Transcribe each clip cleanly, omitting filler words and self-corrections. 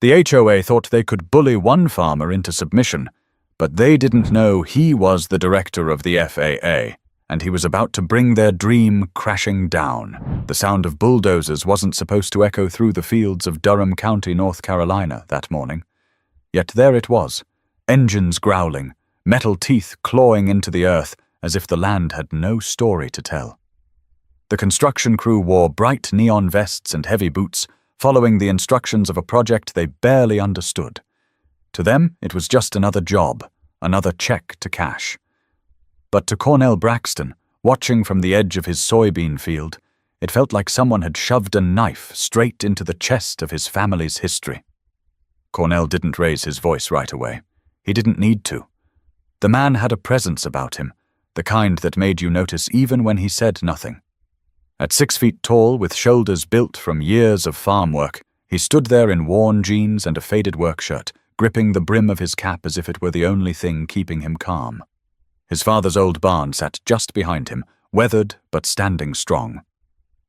The HOA thought they could bully one farmer into submission, but they didn't know he was the director of the FAA, and he was about to bring their dream crashing down. The sound of bulldozers wasn't supposed to echo through the fields of Durham County, North Carolina, that morning. Yet there it was, engines growling, metal teeth clawing into the earth as if the land had no story to tell. The construction crew wore bright neon vests and heavy boots, following the instructions of a project they barely understood. To them, it was just another job, another check to cash. But to Cornell Braxton, watching from the edge of his soybean field, it felt like someone had shoved a knife straight into the chest of his family's history. Cornell didn't raise his voice right away. He didn't need to. The man had a presence about him, the kind that made you notice even when he said nothing. At 6 feet tall, with shoulders built from years of farm work, he stood there in worn jeans and a faded work shirt, gripping the brim of his cap as if it were the only thing keeping him calm. His father's old barn sat just behind him, weathered but standing strong.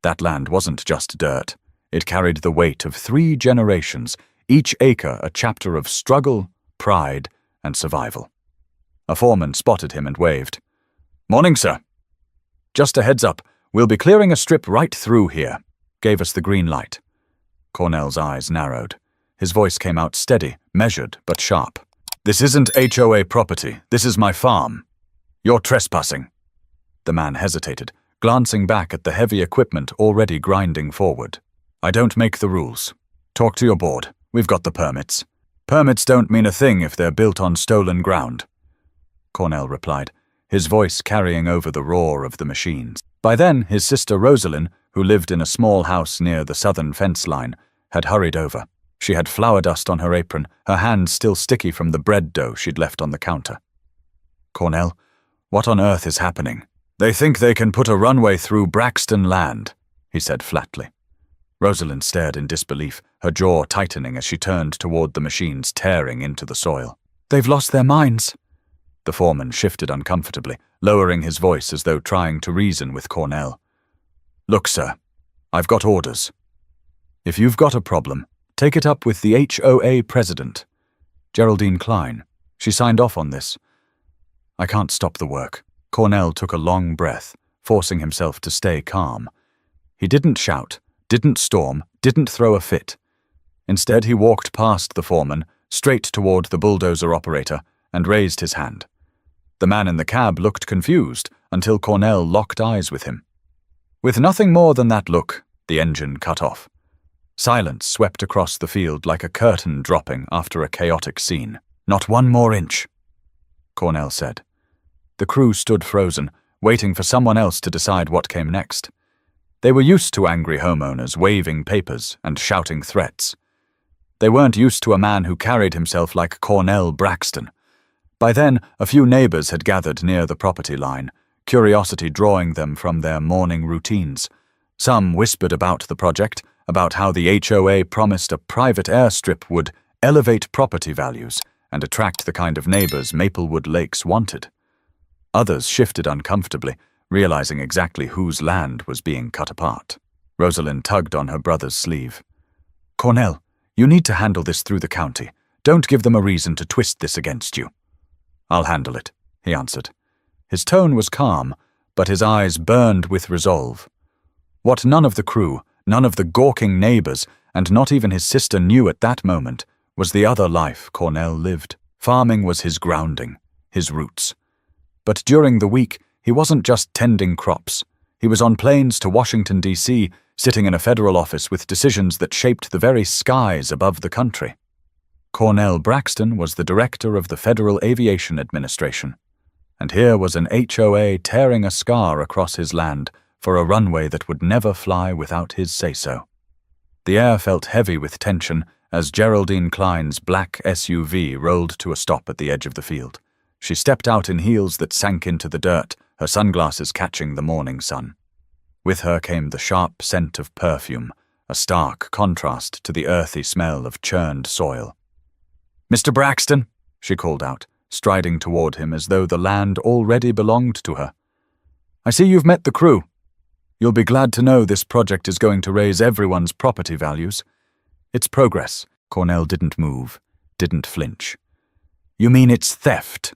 That land wasn't just dirt. It carried the weight of 3 generations, each acre a chapter of struggle, pride, and survival. A foreman spotted him and waved. "Morning, sir." "Just a heads up, we'll be clearing a strip right through here," gave us the green light. Cornell's eyes narrowed. His voice came out steady, measured, but sharp. "This isn't HOA property. This is my farm. You're trespassing." The man hesitated, glancing back at the heavy equipment already grinding forward. "I don't make the rules. Talk to your board. We've got the permits." "Permits don't mean a thing if they're built on stolen ground," Cornell replied, his voice carrying over the roar of the machines. By then, his sister Rosalind, who lived in a small house near the southern fence line, had hurried over. She had flour dust on her apron, her hands still sticky from the bread dough she'd left on the counter. "Cornell, what on earth is happening?" "They think they can put a runway through Braxton land," he said flatly. Rosalind stared in disbelief, her jaw tightening as she turned toward the machines tearing into the soil. "They've lost their minds." The foreman shifted uncomfortably, lowering his voice as though trying to reason with Cornell. "Look, sir, I've got orders. If you've got a problem, take it up with the HOA president, Geraldine Klein. She signed off on this." "I can't stop the work." Cornell took a long breath, forcing himself to stay calm. He didn't shout, didn't storm, didn't throw a fit. Instead, he walked past the foreman, straight toward the bulldozer operator, and raised his hand. The man in the cab looked confused until Cornell locked eyes with him. With nothing more than that look, the engine cut off. Silence swept across the field like a curtain dropping after a chaotic scene. "Not one more inch," Cornell said. The crew stood frozen, waiting for someone else to decide what came next. They were used to angry homeowners waving papers and shouting threats. They weren't used to a man who carried himself like Cornell Braxton. By then, a few neighbors had gathered near the property line, curiosity drawing them from their morning routines. Some whispered about the project, about how the HOA promised a private airstrip would elevate property values and attract the kind of neighbors Maplewood Lakes wanted. Others shifted uncomfortably, realizing exactly whose land was being cut apart. Rosalind tugged on her brother's sleeve. "Cornell, you need to handle this through the county. Don't give them a reason to twist this against you." "I'll handle it," he answered. His tone was calm, but his eyes burned with resolve. What none of the crew, none of the gawking neighbors, and not even his sister knew at that moment was the other life Cornell lived. Farming was his grounding, his roots. But during the week, he wasn't just tending crops. He was on planes to Washington, D.C., sitting in a federal office with decisions that shaped the very skies above the country. Cornell Braxton was the director of the Federal Aviation Administration, and here was an HOA tearing a scar across his land for a runway that would never fly without his say-so. The air felt heavy with tension as Geraldine Klein's black SUV rolled to a stop at the edge of the field. She stepped out in heels that sank into the dirt, her sunglasses catching the morning sun. With her came the sharp scent of perfume, a stark contrast to the earthy smell of churned soil. "Mr. Braxton," she called out, striding toward him as though the land already belonged to her. "I see you've met the crew. You'll be glad to know this project is going to raise everyone's property values. It's progress." Cornell didn't move, didn't flinch. You mean it's theft?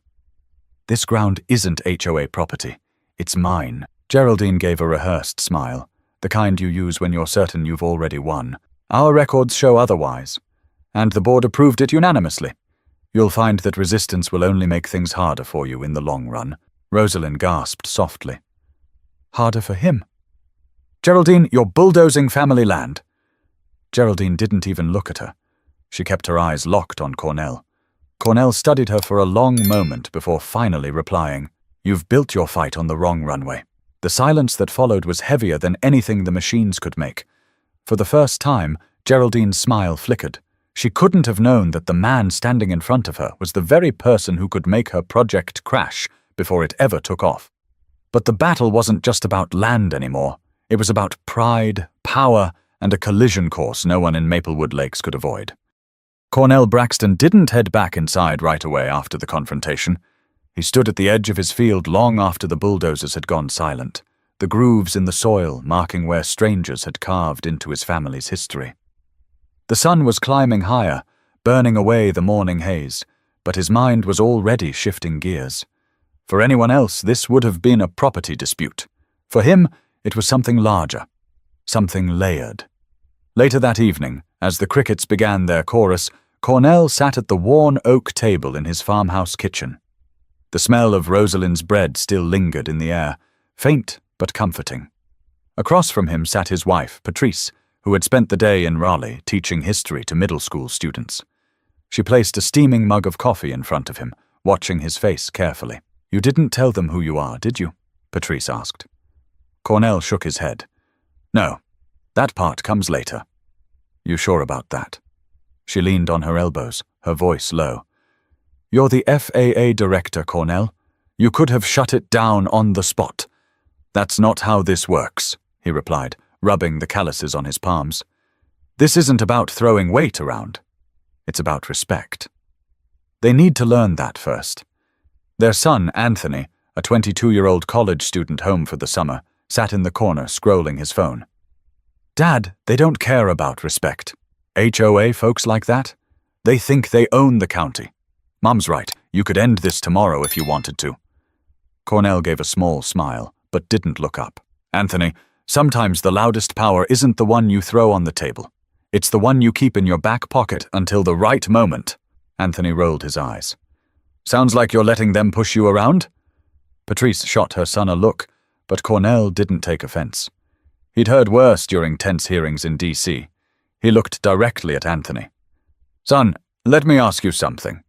This ground isn't HOA property. It's mine. Geraldine gave a rehearsed smile, the kind you use when you're certain you've already won. Our records show otherwise, and the board approved it unanimously. You'll find that resistance will only make things harder for you in the long run. Rosalind gasped softly. Harder for him? Geraldine, you're bulldozing family land. Geraldine didn't even look at her. She kept her eyes locked on Cornell. Cornell studied her for a long moment before finally replying, You've built your fight on the wrong runway. The silence that followed was heavier than anything the machines could make. For the first time, Geraldine's smile flickered. She couldn't have known that the man standing in front of her was the very person who could make her project crash before it ever took off. But the battle wasn't just about land anymore. It was about pride, power, and a collision course no one in Maplewood Lakes could avoid. Cornell Braxton didn't head back inside right away after the confrontation. He stood at the edge of his field long after the bulldozers had gone silent, the grooves in the soil marking where strangers had carved into his family's history. The sun was climbing higher, burning away the morning haze, but his mind was already shifting gears. For anyone else, this would have been a property dispute. For him, it was something larger, something layered. Later that evening, as the crickets began their chorus, Cornell sat at the worn oak table in his farmhouse kitchen. The smell of Rosalind's bread still lingered in the air, faint but comforting. Across from him sat his wife, Patrice, who had spent the day in Raleigh teaching history to middle school students. She placed a steaming mug of coffee in front of him, watching his face carefully. You didn't tell them who you are, did you? Patrice asked. Cornell shook his head. No, that part comes later. You sure about that? She leaned on her elbows, her voice low. You're the FAA director, Cornell. You could have shut it down on the spot. That's not how this works, he replied, rubbing the calluses on his palms. This isn't about throwing weight around. It's about respect. They need to learn that first. Their son, Anthony, a 22-year-old college student home for the summer, sat in the corner scrolling his phone. Dad, they don't care about respect. HOA folks like that? They think they own the county. Mom's right, you could end this tomorrow if you wanted to. Cornell gave a small smile, but didn't look up. Anthony, sometimes the loudest power isn't the one you throw on the table. It's the one you keep in your back pocket until the right moment. Anthony rolled his eyes. Sounds like you're letting them push you around? Patrice shot her son a look, but Cornell didn't take offense. He'd heard worse during tense hearings in D.C. He looked directly at Anthony. Son, let me ask you something.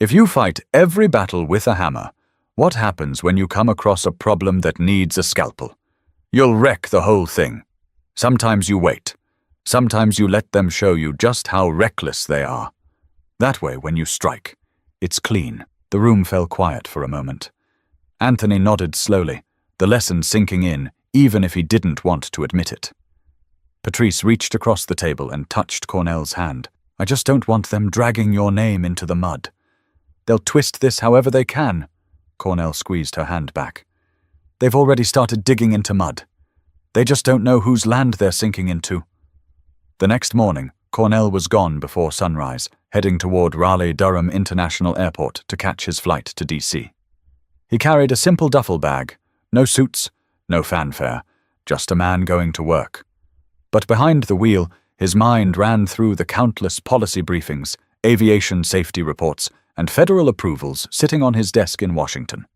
If you fight every battle with a hammer, what happens when you come across a problem that needs a scalpel? You'll wreck the whole thing. Sometimes you wait. Sometimes you let them show you just how reckless they are. That way, when you strike, it's clean. The room fell quiet for a moment. Anthony nodded slowly, the lesson sinking in, even if he didn't want to admit it. Patrice reached across the table and touched Cornell's hand. I just don't want them dragging your name into the mud. They'll twist this however they can. Cornell squeezed her hand back. They've already started digging into mud. They just don't know whose land they're sinking into. The next morning, Cornell was gone before sunrise, heading toward Raleigh-Durham International Airport to catch his flight to D.C. He carried a simple duffel bag, no suits, no fanfare, just a man going to work. But behind the wheel, his mind ran through the countless policy briefings, aviation safety reports, and federal approvals sitting on his desk in Washington.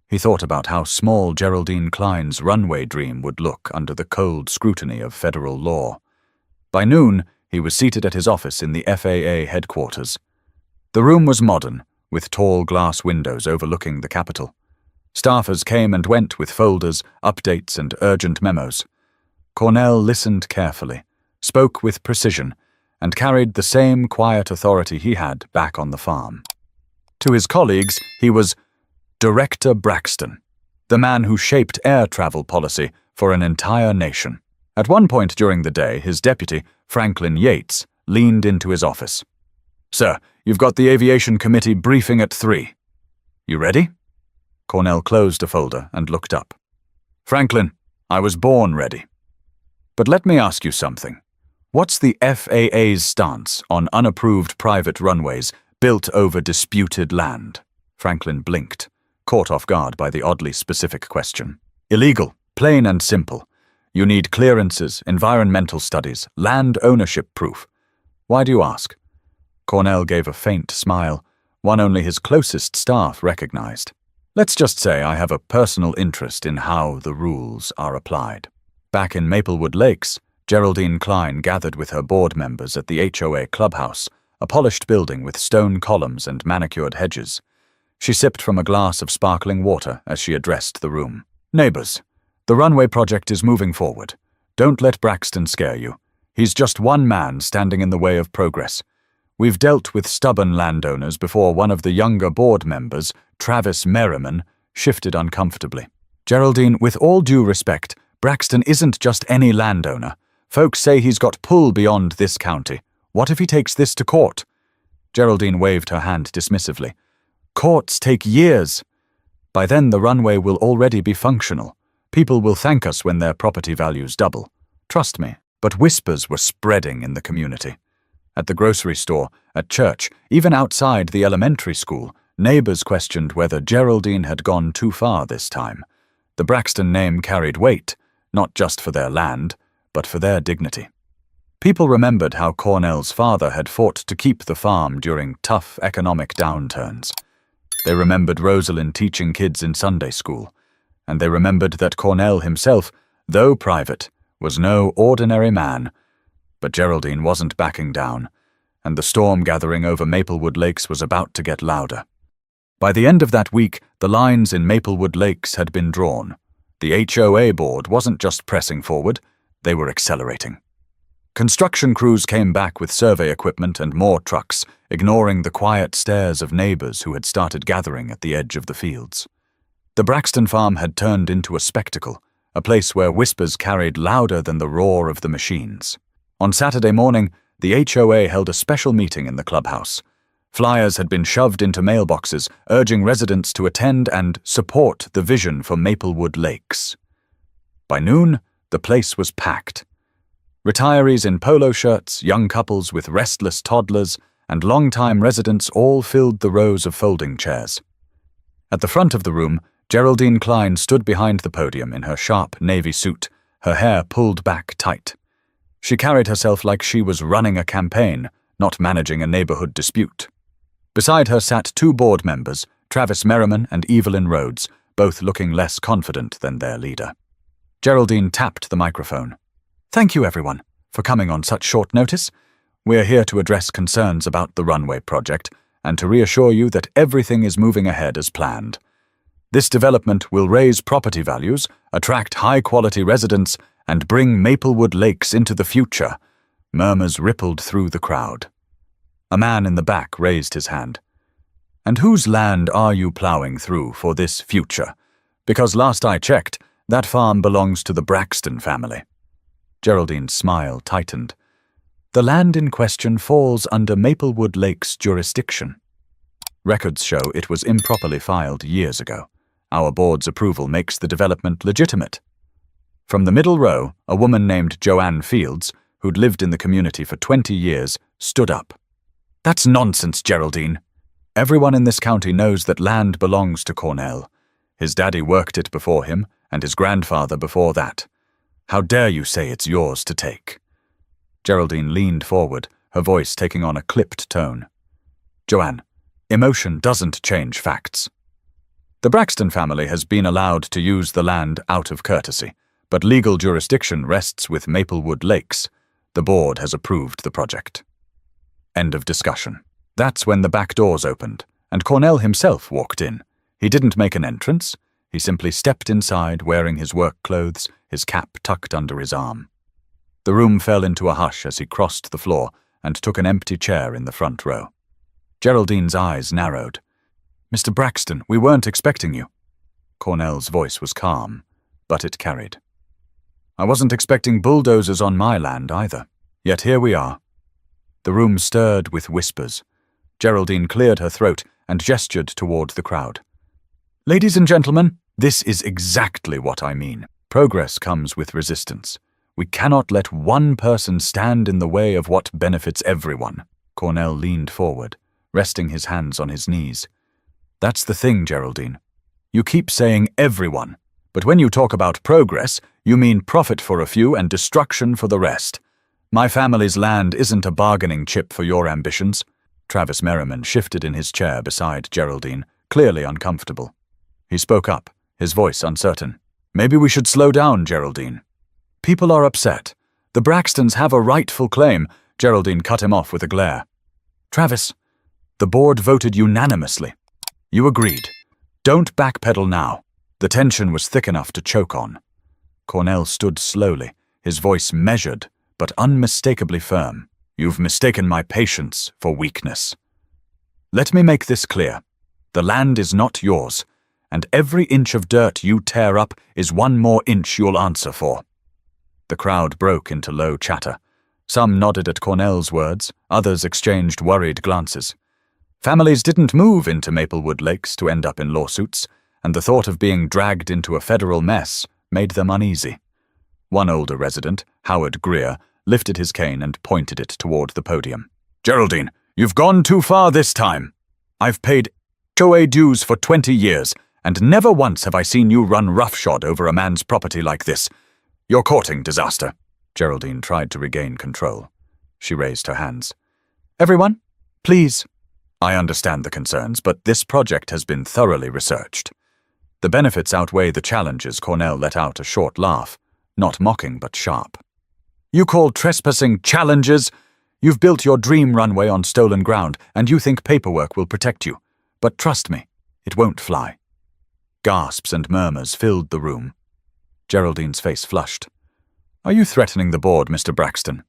He thought about how small Geraldine Klein's runway dream would look under the cold scrutiny of federal law. By noon, he was seated at his office in the FAA headquarters. The room was modern, with tall glass windows overlooking the Capitol. Staffers came and went with folders, updates, and urgent memos. Cornell listened carefully, spoke with precision, and carried the same quiet authority he had back on the farm. To his colleagues, he was Director Braxton, the man who shaped air travel policy for an entire nation. At one point during the day, his deputy, Franklin Yates, leaned into his office. Sir, you've got the Aviation Committee briefing at 3. You ready? Cornell closed a folder and looked up. Franklin, I was born ready. But let me ask you something. What's the FAA's stance on unapproved private runways built over disputed land? Franklin blinked, caught off guard by the oddly specific question. Illegal, plain and simple. You need clearances, environmental studies, land ownership proof. Why do you ask? Cornell gave a faint smile, one only his closest staff recognized. Let's just say I have a personal interest in how the rules are applied. Back in Maplewood Lakes, Geraldine Klein gathered with her board members at the HOA clubhouse, a polished building with stone columns and manicured hedges. She sipped from a glass of sparkling water as she addressed the room. Neighbors, the runway project is moving forward. Don't let Braxton scare you. He's just one man standing in the way of progress. We've dealt with stubborn landowners before one of the younger board members, Travis Merriman, shifted uncomfortably. Geraldine, with all due respect, Braxton isn't just any landowner. Folks say he's got pull beyond this county. What if he takes this to court? Geraldine waved her hand dismissively. Courts take years. By then the runway will already be functional. People will thank us when their property values double. Trust me. But whispers were spreading in the community. At the grocery store, at church, even outside the elementary school, neighbors questioned whether Geraldine had gone too far this time. The Braxton name carried weight, not just for their land, but for their dignity. People remembered how Cornell's father had fought to keep the farm during tough economic downturns. They remembered Rosalind teaching kids in Sunday school, and they remembered that Cornell himself, though private, was no ordinary man. But Geraldine wasn't backing down, and the storm gathering over Maplewood Lakes was about to get louder. By the end of that week, the lines in Maplewood Lakes had been drawn. The HOA board wasn't just pressing forward, they were accelerating. Construction crews came back with survey equipment and more trucks, ignoring the quiet stares of neighbors who had started gathering at the edge of the fields. The Braxton farm had turned into a spectacle, a place where whispers carried louder than the roar of the machines. On Saturday morning, the HOA held a special meeting in the clubhouse. Flyers had been shoved into mailboxes, urging residents to attend and support the vision for Maplewood Lakes. By noon, the place was packed. Retirees in polo shirts, young couples with restless toddlers, and long-time residents all filled the rows of folding chairs. At the front of the room, Geraldine Klein stood behind the podium in her sharp navy suit, her hair pulled back tight. She carried herself like she was running a campaign, not managing a neighborhood dispute. Beside her sat two board members, Travis Merriman and Evelyn Rhodes, both looking less confident than their leader. Geraldine tapped the microphone. Thank you, everyone, for coming on such short notice. We're here to address concerns about the runway project and to reassure you that everything is moving ahead as planned. This development will raise property values, attract high-quality residents, and bring Maplewood Lakes into the future. Murmurs rippled through the crowd. A man in the back raised his hand. And whose land are you plowing through for this future? Because last I checked, that farm belongs to the Braxton family. Geraldine's smile tightened. The land in question falls under Maplewood Lakes jurisdiction. Records show it was improperly filed years ago. Our board's approval makes the development legitimate. From the middle row, a woman named Joanne Fields, who'd lived in the community for 20 years, stood up. That's nonsense, Geraldine. Everyone in this county knows that land belongs to Cornell. His daddy worked it before him, and his grandfather before that. How dare you say it's yours to take? Geraldine leaned forward, her voice taking on a clipped tone. Joanne, emotion doesn't change facts. The Braxton family has been allowed to use the land out of courtesy, but legal jurisdiction rests with Maplewood Lakes. The board has approved the project. End of discussion. That's when the back doors opened, and Cornell himself walked in. He didn't make an entrance. He simply stepped inside wearing his work clothes, his cap tucked under his arm. The room fell into a hush as he crossed the floor and took an empty chair in the front row. Geraldine's eyes narrowed. Mr. Braxton, we weren't expecting you. Cornell's voice was calm, but it carried. I wasn't expecting bulldozers on my land either, yet here we are. The room stirred with whispers. Geraldine cleared her throat and gestured toward the crowd. Ladies and gentlemen, this is exactly what I mean. Progress comes with resistance. We cannot let one person stand in the way of what benefits everyone. Cornell leaned forward, resting his hands on his knees. That's the thing, Geraldine. You keep saying everyone, but when you talk about progress, you mean profit for a few and destruction for the rest. My family's land isn't a bargaining chip for your ambitions. Travis Merriman shifted in his chair beside Geraldine, clearly uncomfortable. He spoke up, his voice uncertain. Maybe we should slow down, Geraldine. People are upset. The Braxtons have a rightful claim. Geraldine cut him off with a glare. Travis, the board voted unanimously. You agreed. Don't backpedal now. The tension was thick enough to choke on. Cornell stood slowly, his voice measured, but unmistakably firm. You've mistaken my patience for weakness. Let me make this clear. The land is not yours, and every inch of dirt you tear up is one more inch you'll answer for. The crowd broke into low chatter. Some nodded at Cornell's words, others exchanged worried glances. Families didn't move into Maplewood Lakes to end up in lawsuits, and the thought of being dragged into a federal mess made them uneasy. One older resident, Howard Greer, lifted his cane and pointed it toward the podium. Geraldine, you've gone too far this time. I've paid HOA dues for 20 years, and never once have I seen you run roughshod over a man's property like this. You're courting disaster. Geraldine tried to regain control. She raised her hands. Everyone, please. I understand the concerns, but this project has been thoroughly researched. The benefits outweigh the challenges. Cornell let out a short laugh, not mocking but sharp. You call trespassing challenges? You've built your dream runway on stolen ground, and you think paperwork will protect you. But trust me, it won't fly. Gasps and murmurs filled the room. Geraldine's face flushed. Are you threatening the board, Mr. Braxton?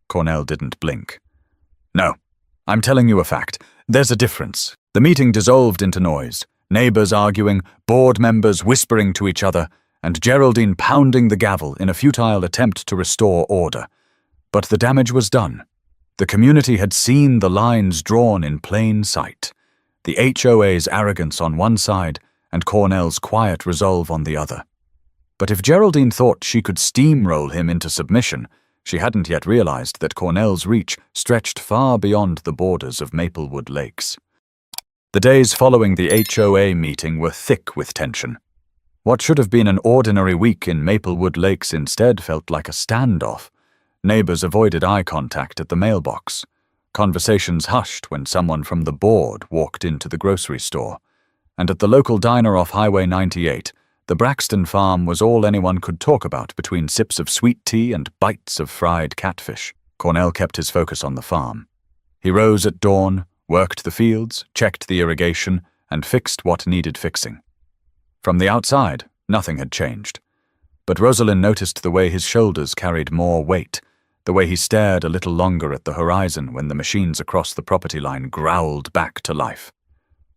Cornell didn't blink. No, I'm telling you a fact. There's a difference. The meeting dissolved into noise, neighbors arguing, board members whispering to each other, and Geraldine pounding the gavel in a futile attempt to restore order. But the damage was done. The community had seen the lines drawn in plain sight. The HOA's arrogance on one side and Cornell's quiet resolve on the other. But if Geraldine thought she could steamroll him into submission, she hadn't yet realized that Cornell's reach stretched far beyond the borders of Maplewood Lakes. The days following the HOA meeting were thick with tension. What should have been an ordinary week in Maplewood Lakes instead felt like a standoff. Neighbors avoided eye contact at the mailbox. Conversations hushed when someone from the board walked into the grocery store. And at the local diner off Highway 98, the Braxton farm was all anyone could talk about between sips of sweet tea and bites of fried catfish. Cornell kept his focus on the farm. He rose at dawn, worked the fields, checked the irrigation, and fixed what needed fixing. From the outside, nothing had changed. But Rosalind noticed the way his shoulders carried more weight, the way he stared a little longer at the horizon when the machines across the property line growled back to life.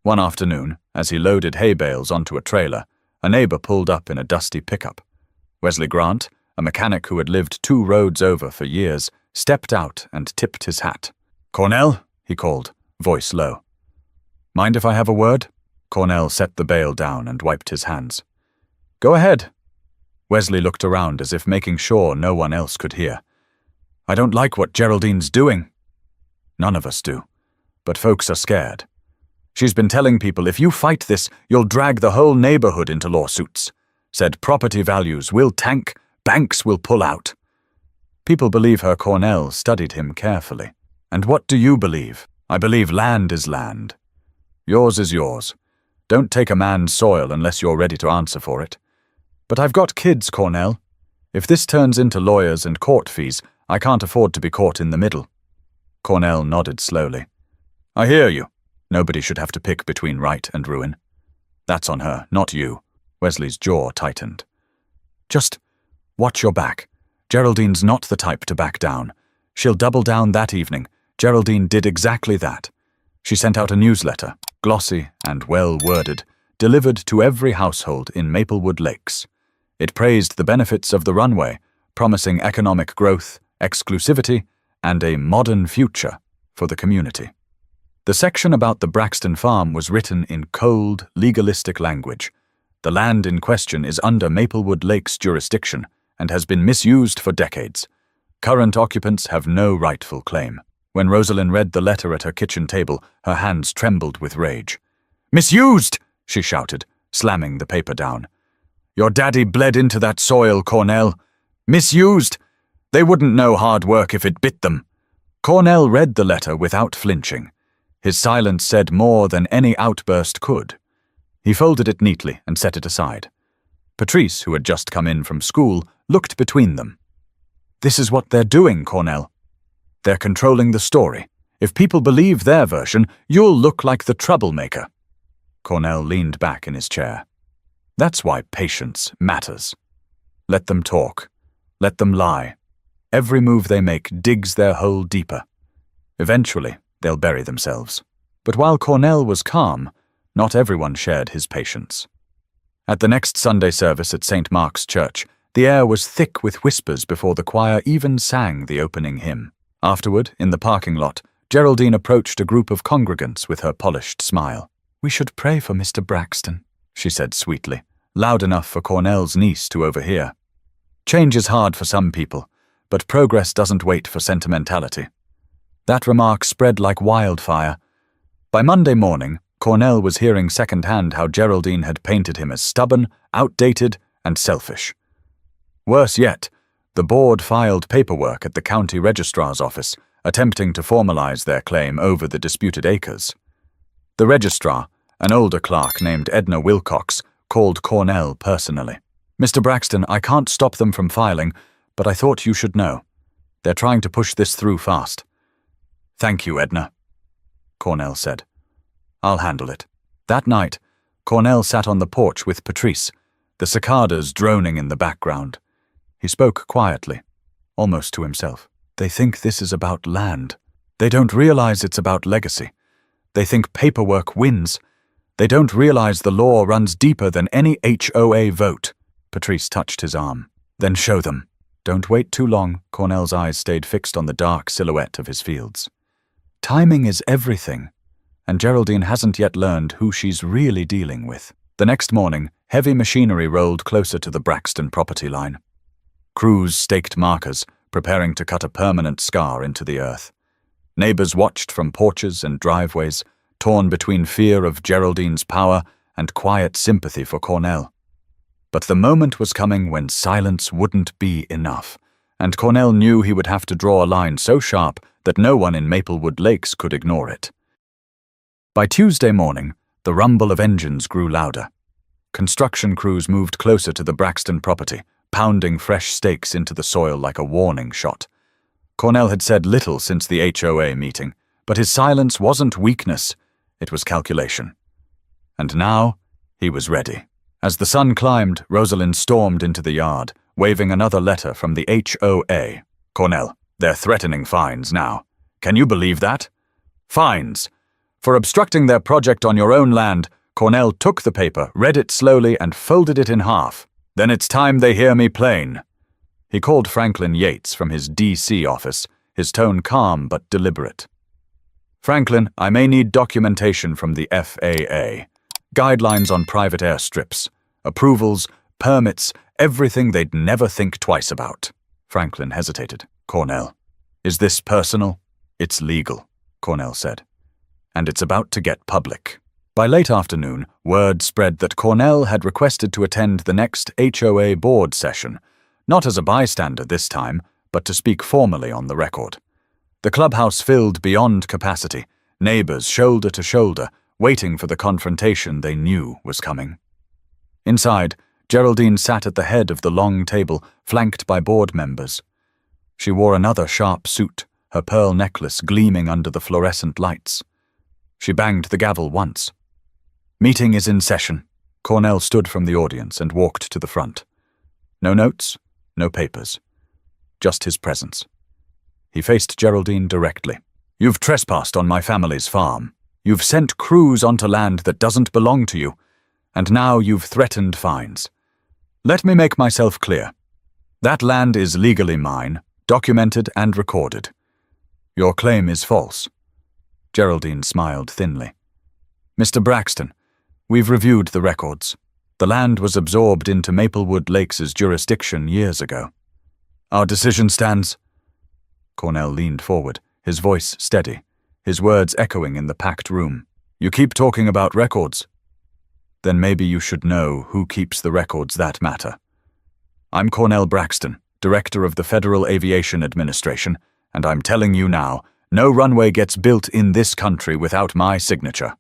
One afternoon, as he loaded hay bales onto a trailer, a neighbor pulled up in a dusty pickup. Wesley Grant, a mechanic who had lived 2 roads over for years, stepped out and tipped his hat. "Cornell?" he called, voice low. "Mind if I have a word?" Cornell set the bale down and wiped his hands. "Go ahead." Wesley looked around as if making sure no one else could hear. "I don't like what Geraldine's doing." "None of us do. But folks are scared. She's been telling people if you fight this, you'll drag the whole neighborhood into lawsuits. Said property values will tank, banks will pull out." People believe her. Cornell studied him carefully. "And what do you believe?" "I believe land is land. Yours is yours. Don't take a man's soil unless you're ready to answer for it." "But I've got kids, Cornell. If this turns into lawyers and court fees, I can't afford to be caught in the middle." Cornell nodded slowly. "I hear you. Nobody should have to pick between right and ruin. That's on her, not you." Wesley's jaw tightened. "Just watch your back. Geraldine's not the type to back down. She'll double down that evening. Geraldine did exactly that. She sent out a newsletter, glossy and well-worded, delivered to every household in Maplewood Lakes. It praised the benefits of the runway, promising economic growth, exclusivity, and a modern future for the community. The section about the Braxton farm was written in cold, legalistic language. The land in question is under Maplewood Lakes jurisdiction, and has been misused for decades. Current occupants have no rightful claim. When Rosalind read the letter at her kitchen table, her hands trembled with rage. "Misused!" she shouted, slamming the paper down. "Your daddy bled into that soil, Cornell. Misused! They wouldn't know hard work if it bit them." Cornell read the letter without flinching. His silence said more than any outburst could. He folded it neatly and set it aside. Patrice, who had just come in from school, looked between them. "This is what they're doing, Cornell. They're controlling the story. If people believe their version, you'll look like the troublemaker." Cornell leaned back in his chair. "That's why patience matters. Let them talk. Let them lie. Every move they make digs their hole deeper. Eventually, they'll bury themselves." But while Cornell was calm, not everyone shared his patience. At the next Sunday service at St. Mark's Church, the air was thick with whispers before the choir even sang the opening hymn. Afterward, in the parking lot, Geraldine approached a group of congregants with her polished smile. "We should pray for Mr. Braxton," she said sweetly, loud enough for Cornell's niece to overhear. Change is hard for some people, but progress doesn't wait for sentimentality. That remark spread like wildfire. By Monday morning, Cornell was hearing secondhand how Geraldine had painted him as stubborn, outdated, and selfish. Worse yet, the board filed paperwork at the county registrar's office, attempting to formalize their claim over the disputed acres. The registrar, an older clerk named Edna Wilcox, called Cornell personally. "Mr. Braxton, I can't stop them from filing, but I thought you should know. They're trying to push this through fast." "Thank you, Edna," Cornell said. "I'll handle it." That night, Cornell sat on the porch with Patrice, the cicadas droning in the background. He spoke quietly, almost to himself. "They think this is about land. They don't realize it's about legacy. They think paperwork wins. They don't realize the law runs deeper than any HOA vote." Patrice touched his arm. "Then show them." "Don't wait too long." Cornell's eyes stayed fixed on the dark silhouette of his fields. "Timing is everything, and Geraldine hasn't yet learned who she's really dealing with." The next morning, heavy machinery rolled closer to the Braxton property line. Crews staked markers, preparing to cut a permanent scar into the earth. Neighbors watched from porches and driveways, torn between fear of Geraldine's power and quiet sympathy for Cornell. But the moment was coming when silence wouldn't be enough, and Cornell knew he would have to draw a line so sharp that no one in Maplewood Lakes could ignore it. By Tuesday morning, the rumble of engines grew louder. Construction crews moved closer to the Braxton property, pounding fresh stakes into the soil like a warning shot. Cornell had said little since the HOA meeting, but his silence wasn't weakness, it was calculation. And now, he was ready. As the sun climbed, Rosalind stormed into the yard, waving another letter from the HOA. "Cornell, they're threatening fines now. Can you believe that? Fines. For obstructing their project on your own land." Cornell took the paper, read it slowly, and folded it in half. "Then it's time they hear me plain." He called Franklin Yates from his DC office, his tone calm but deliberate. "Franklin, I may need documentation from the FAA. Guidelines on private airstrips, approvals, permits, everything they'd never think twice about." Franklin hesitated. "Cornell, is this personal?" "It's legal," Cornell said. "And it's about to get public." By late afternoon, word spread that Cornell had requested to attend the next HOA board session, not as a bystander this time, but to speak formally on the record. The clubhouse filled beyond capacity, neighbors shoulder to shoulder, waiting for the confrontation they knew was coming. Inside, Geraldine sat at the head of the long table, flanked by board members. She wore another sharp suit, her pearl necklace gleaming under the fluorescent lights. She banged the gavel once. "Meeting is in session." Cornell stood from the audience and walked to the front. No notes, no papers. Just his presence. He faced Geraldine directly. "You've trespassed on my family's farm. You've sent crews onto land that doesn't belong to you, and now you've threatened fines. Let me make myself clear. That land is legally mine, documented and recorded. Your claim is false." Geraldine smiled thinly. "Mr. Braxton, we've reviewed the records. The land was absorbed into Maplewood Lakes' jurisdiction years ago. Our decision stands. Cornell leaned forward, his voice steady, his words echoing in the packed room. You keep talking about records. Then maybe you should know who keeps the records that matter. I'm Cornell Braxton, Director of the Federal Aviation Administration, and I'm telling you now, no runway gets built in this country without my signature.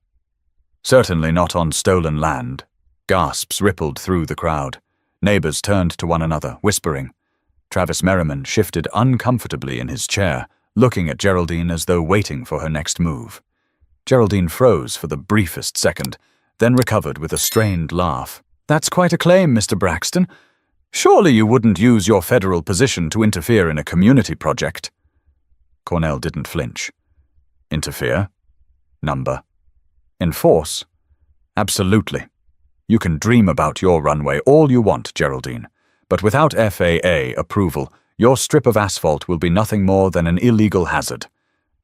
Certainly not on stolen land. Gasps rippled through the crowd. Neighbors turned to one another, whispering. Travis Merriman shifted uncomfortably in his chair, looking at Geraldine as though waiting for her next move. Geraldine froze for the briefest second, then recovered with a strained laugh. That's quite a claim, Mr. Braxton. Surely you wouldn't use your federal position to interfere in a community project. Cornell didn't flinch. Interfere? Number? Enforce? Absolutely. You can dream about your runway all you want, Geraldine, but without FAA approval, your strip of asphalt will be nothing more than an illegal hazard.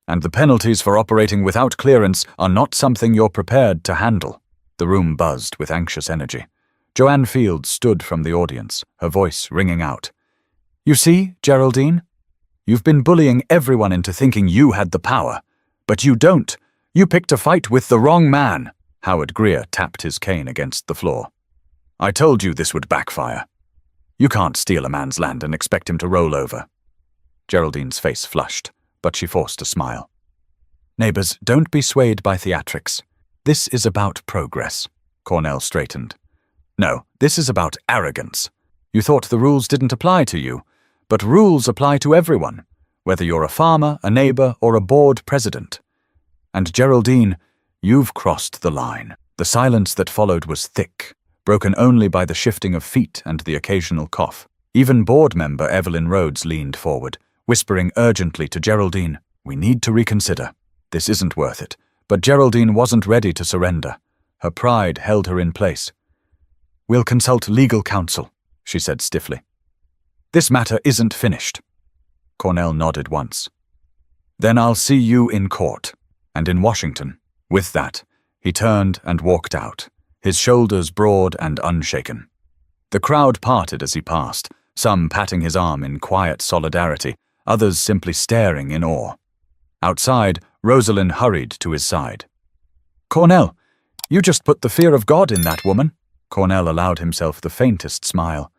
And the penalties for operating without clearance are not something you're prepared to handle. The room buzzed with anxious energy. Joanne Fields stood from the audience, her voice ringing out. You see, Geraldine? You've been bullying everyone into thinking you had the power. But you don't. You picked a fight with the wrong man. Howard Greer tapped his cane against the floor. I told you this would backfire. You can't steal a man's land and expect him to roll over. Geraldine's face flushed, but she forced a smile. Neighbors, don't be swayed by theatrics. This is about progress. Cornell straightened. No, this is about arrogance. You thought the rules didn't apply to you, but rules apply to everyone, whether you're a farmer, a neighbor, or a board president. And Geraldine, you've crossed the line. The silence that followed was thick, broken only by the shifting of feet and the occasional cough. Even board member Evelyn Rhodes leaned forward, whispering urgently to Geraldine, we need to reconsider. This isn't worth it. But Geraldine wasn't ready to surrender. Her pride held her in place. We'll consult legal counsel, she said stiffly. This matter isn't finished. Cornell nodded once. Then I'll see you in court, and in Washington. With that, he turned and walked out, his shoulders broad and unshaken. The crowd parted as he passed, some patting his arm in quiet solidarity, others simply staring in awe. Outside, Rosalind hurried to his side. Cornell, you just put the fear of God in that woman. Cornell allowed himself the faintest smile.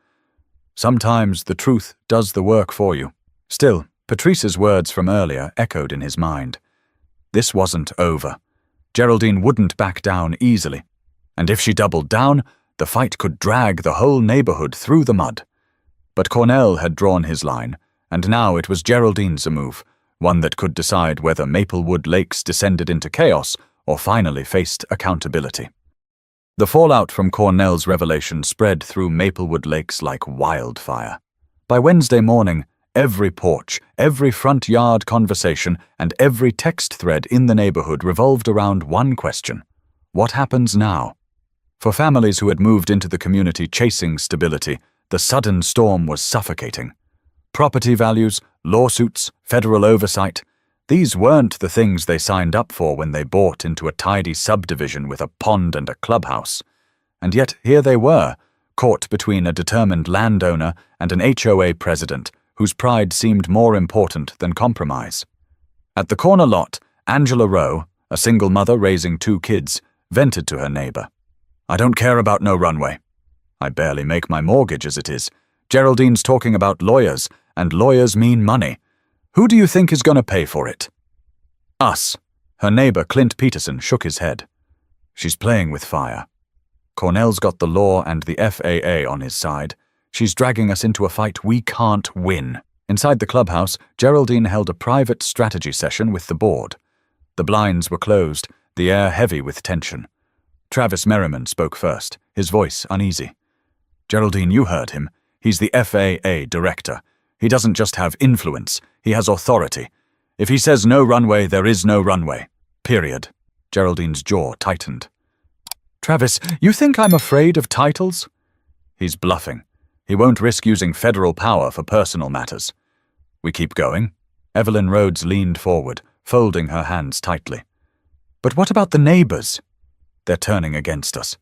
Sometimes the truth does the work for you. Still, Patrice's words from earlier echoed in his mind. This wasn't over. Geraldine wouldn't back down easily. And if she doubled down, the fight could drag the whole neighborhood through the mud. But Cornell had drawn his line, and now it was Geraldine's move, one that could decide whether Maplewood Lakes descended into chaos or finally faced accountability. The fallout from Cornell's revelation spread through Maplewood Lakes like wildfire. By Wednesday morning, every porch, every front yard conversation, and every text thread in the neighborhood revolved around one question. What happens now? For families who had moved into the community chasing stability, the sudden storm was suffocating. Property values, lawsuits, federal oversight, these weren't the things they signed up for when they bought into a tidy subdivision with a pond and a clubhouse. And yet here they were, caught between a determined landowner and an HOA president whose pride seemed more important than compromise. At the corner lot, Angela Rowe, a single mother raising 2 kids, vented to her neighbor. I don't care about no runway. I barely make my mortgage as it is. Geraldine's talking about lawyers, and lawyers mean money. Who do you think is going to pay for it? Us. Her neighbor Clint Peterson shook his head. She's playing with fire. Cornell's got the law and the FAA on his side. She's dragging us into a fight we can't win. Inside the clubhouse, Geraldine held a private strategy session with the board. The blinds were closed, the air heavy with tension. Travis Merriman spoke first, his voice uneasy. Geraldine, you heard him. He's the FAA director. He doesn't just have influence, he has authority. If he says no runway, there is no runway. Period. Geraldine's jaw tightened. Travis, you think I'm afraid of titles? He's bluffing. He won't risk using federal power for personal matters. We keep going. Evelyn Rhodes leaned forward, folding her hands tightly. But what about the neighbors? They're turning against us.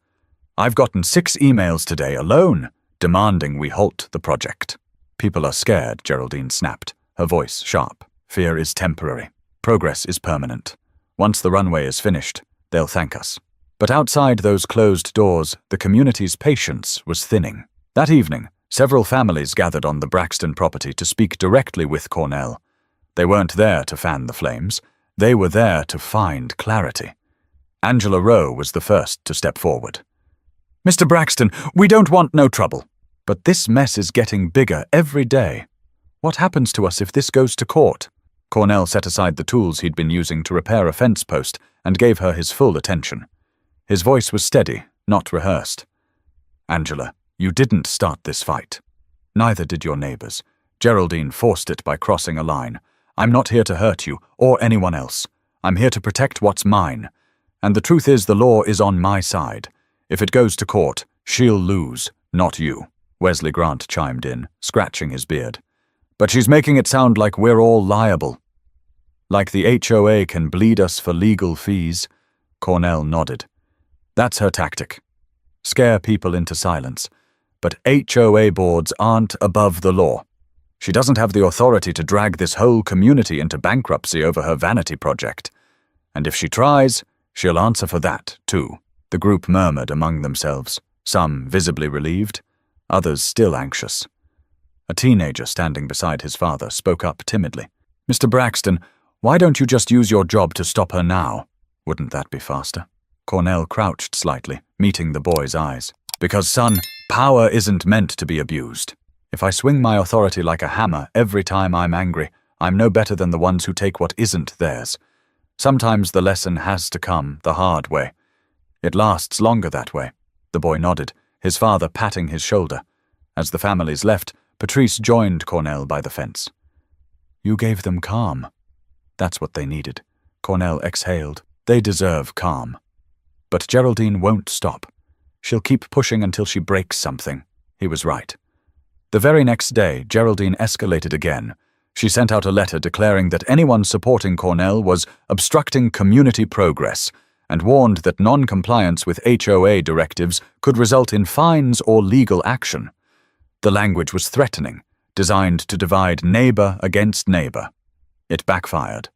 I've gotten 6 emails today alone, demanding we halt the project. People are scared, Geraldine snapped, her voice sharp. Fear is temporary. Progress is permanent. Once the runway is finished, they'll thank us. But outside those closed doors, the community's patience was thinning. That evening, several families gathered on the Braxton property to speak directly with Cornell. They weren't there to fan the flames. They were there to find clarity. Angela Rowe was the first to step forward. Mr. Braxton, we don't want no trouble. But this mess is getting bigger every day. What happens to us if this goes to court? Cornell set aside the tools he'd been using to repair a fence post and gave her his full attention. His voice was steady, not rehearsed. Angela, you didn't start this fight. Neither did your neighbors. Geraldine forced it by crossing a line. I'm not here to hurt you or anyone else. I'm here to protect what's mine. And the truth is the law is on my side. If it goes to court, she'll lose, not you. Wesley Grant chimed in, scratching his beard. But she's making it sound like we're all liable. Like the HOA can bleed us for legal fees. Cornell nodded. That's her tactic. Scare people into silence. But HOA boards aren't above the law. She doesn't have the authority to drag this whole community into bankruptcy over her vanity project. And if she tries, she'll answer for that, too. The group murmured among themselves, some visibly relieved, others still anxious. A teenager standing beside his father spoke up timidly. Mr. Braxton, why don't you just use your job to stop her now? Wouldn't that be faster? Cornell crouched slightly, meeting the boy's eyes. Because, son, power isn't meant to be abused. If I swing my authority like a hammer every time I'm angry, I'm no better than the ones who take what isn't theirs. Sometimes the lesson has to come the hard way. It lasts longer that way. The boy nodded, his father patting his shoulder. As the families left, Patrice joined Cornell by the fence. You gave them calm. That's what they needed. Cornell exhaled. They deserve calm. But Geraldine won't stop. She'll keep pushing until she breaks something. He was right. The very next day, Geraldine escalated again. She sent out a letter declaring that anyone supporting Cornell was obstructing community progress and warned that non-compliance with HOA directives could result in fines or legal action. The language was threatening, designed to divide neighbor against neighbor. It backfired.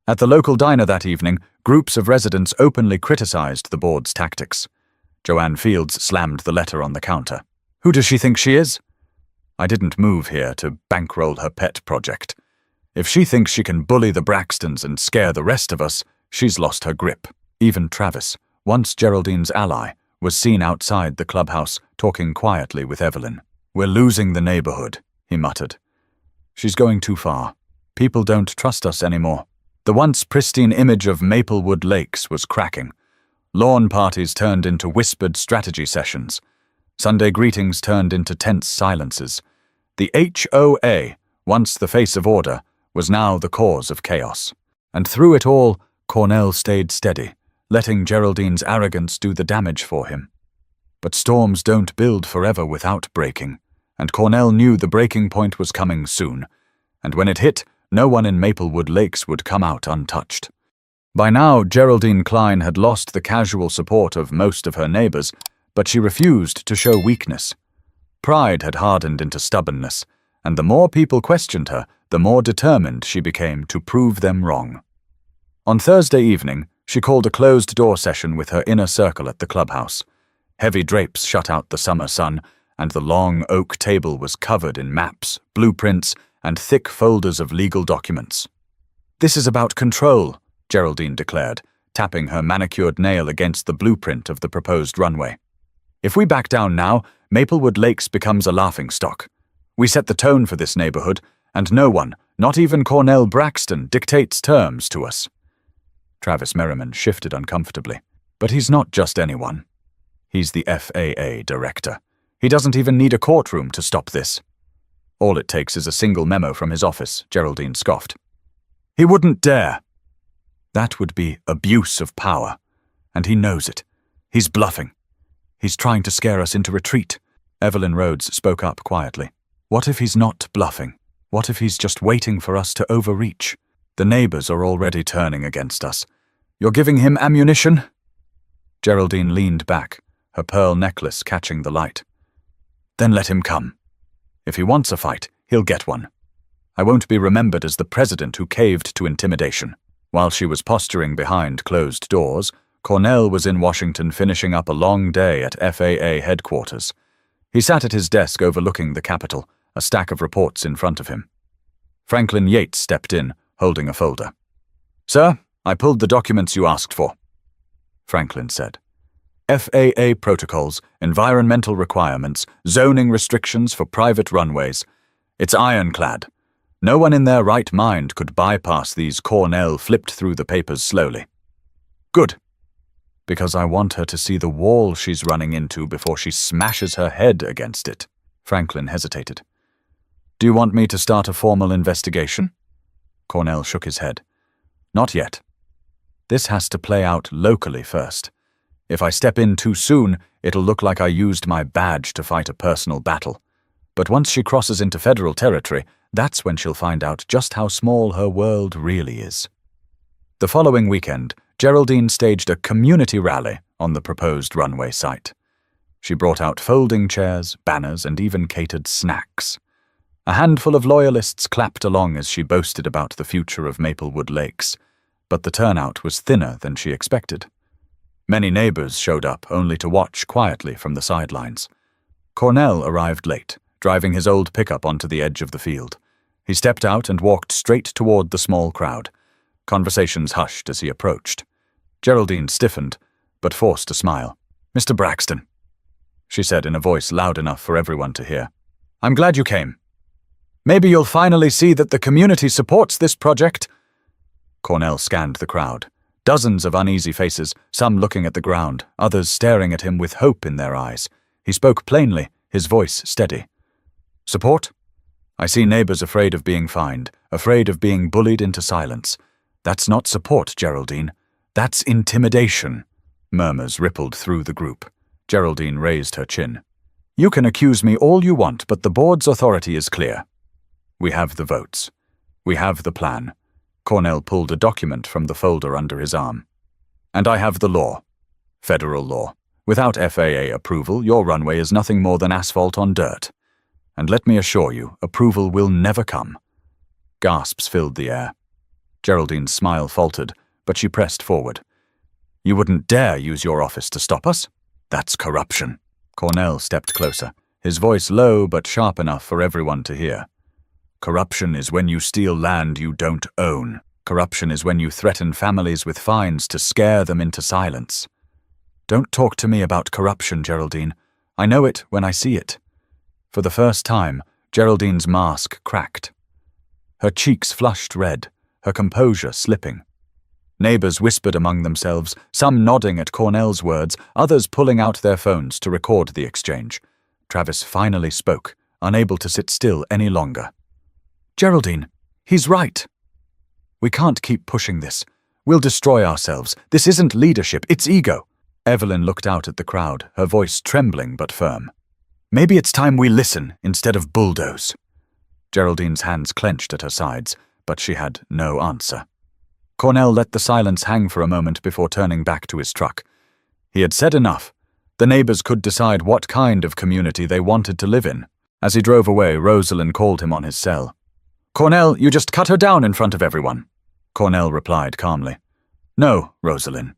At the local diner that evening, groups of residents openly criticized the board's tactics. Joanne Fields slammed the letter on the counter. Who does she think she is? I didn't move here to bankroll her pet project. If she thinks she can bully the Braxtons and scare the rest of us, she's lost her grip. Even Travis, once Geraldine's ally, was seen outside the clubhouse talking quietly with Evelyn. We're losing the neighborhood, he muttered. She's going too far. People don't trust us anymore. The once pristine image of Maplewood Lakes was cracking. Lawn parties turned into whispered strategy sessions. Sunday greetings turned into tense silences. The HOA, once the face of order, was now the cause of chaos. And through it all, Cornell stayed steady, letting Geraldine's arrogance do the damage for him. But storms don't build forever without breaking, and Cornell knew the breaking point was coming soon, and when it hit, no one in Maplewood Lakes would come out untouched. By now, Geraldine Klein had lost the casual support of most of her neighbors, but she refused to show weakness. Pride had hardened into stubbornness, and the more people questioned her, the more determined she became to prove them wrong. On Thursday evening, she called a closed-door session with her inner circle at the clubhouse. Heavy drapes shut out the summer sun, and the long oak table was covered in maps, blueprints, and thick folders of legal documents. This is about control, Geraldine declared, tapping her manicured nail against the blueprint of the proposed runway. If we back down now, Maplewood Lakes becomes a laughingstock. We set the tone for this neighborhood, and no one, not even Cornell Braxton, dictates terms to us. Travis Merriman shifted uncomfortably. But he's not just anyone. He's the FAA director. He doesn't even need a courtroom to stop this. All it takes is a single memo from his office, Geraldine scoffed. He wouldn't dare. That would be abuse of power, and he knows it. He's bluffing. He's trying to scare us into retreat. Evelyn Rhodes spoke up quietly. What if he's not bluffing? What if he's just waiting for us to overreach? The neighbors are already turning against us. You're giving him ammunition? Geraldine leaned back, her pearl necklace catching the light. "Then let him come. If he wants a fight, he'll get one. I won't be remembered as the president who caved to intimidation." While she was posturing behind closed doors, Cornell was in Washington finishing up a long day at FAA headquarters. He sat at his desk overlooking the Capitol, a stack of reports in front of him. Franklin Yates stepped in, holding a folder. "Sir, I pulled the documents you asked for," Franklin said. "FAA protocols, environmental requirements, zoning restrictions for private runways. It's ironclad. No one in their right mind could bypass these." Cornell flipped through the papers slowly. "Good. Because I want her to see the wall she's running into before she smashes her head against it." Franklin hesitated. "Do you want me to start a formal investigation?" Cornell shook his head. "Not yet. This has to play out locally first. If I step in too soon, it'll look like I used my badge to fight a personal battle. But once she crosses into federal territory, that's when she'll find out just how small her world really is." The following weekend, Geraldine staged a community rally on the proposed runway site. She brought out folding chairs, banners, and even catered snacks. A handful of loyalists clapped along as she boasted about the future of Maplewood Lakes, but the turnout was thinner than she expected. Many neighbors showed up only to watch quietly from the sidelines. Cornell arrived late, driving his old pickup onto the edge of the field. He stepped out and walked straight toward the small crowd. Conversations hushed as he approached. Geraldine stiffened, but forced a smile. "Mr. Braxton," she said in a voice loud enough for everyone to hear. "I'm glad you came. Maybe you'll finally see that the community supports this project." Cornell scanned the crowd. Dozens of uneasy faces, some looking at the ground, others staring at him with hope in their eyes. He spoke plainly, his voice steady. "Support? I see neighbors afraid of being fined, afraid of being bullied into silence. That's not support, Geraldine. That's intimidation." Murmurs rippled through the group. Geraldine raised her chin. "You can accuse me all you want, but the board's authority is clear. We have the votes. We have the plan." Cornell pulled a document from the folder under his arm. "And I have the law. Federal law. Without FAA approval, your runway is nothing more than asphalt on dirt. And let me assure you, approval will never come." Gasps filled the air. Geraldine's smile faltered, but she pressed forward. "You wouldn't dare use your office to stop us? That's corruption." Cornell stepped closer, his voice low but sharp enough for everyone to hear. "Corruption is when you steal land you don't own. Corruption is when you threaten families with fines to scare them into silence. Don't talk to me about corruption, Geraldine. I know it when I see it." For the first time, Geraldine's mask cracked. Her cheeks flushed red, her composure slipping. Neighbors whispered among themselves, some nodding at Cornell's words, others pulling out their phones to record the exchange. Travis finally spoke, unable to sit still any longer. "Geraldine, he's right. We can't keep pushing this. We'll destroy ourselves. This isn't leadership, it's ego." Evelyn looked out at the crowd, her voice trembling but firm. "Maybe it's time we listen instead of bulldoze." Geraldine's hands clenched at her sides, but she had no answer. Cornell let the silence hang for a moment before turning back to his truck. He had said enough. The neighbors could decide what kind of community they wanted to live in. As he drove away, Rosalind called him on his cell. "Cornell, you just cut her down in front of everyone." Cornell replied calmly. "No, Rosalind."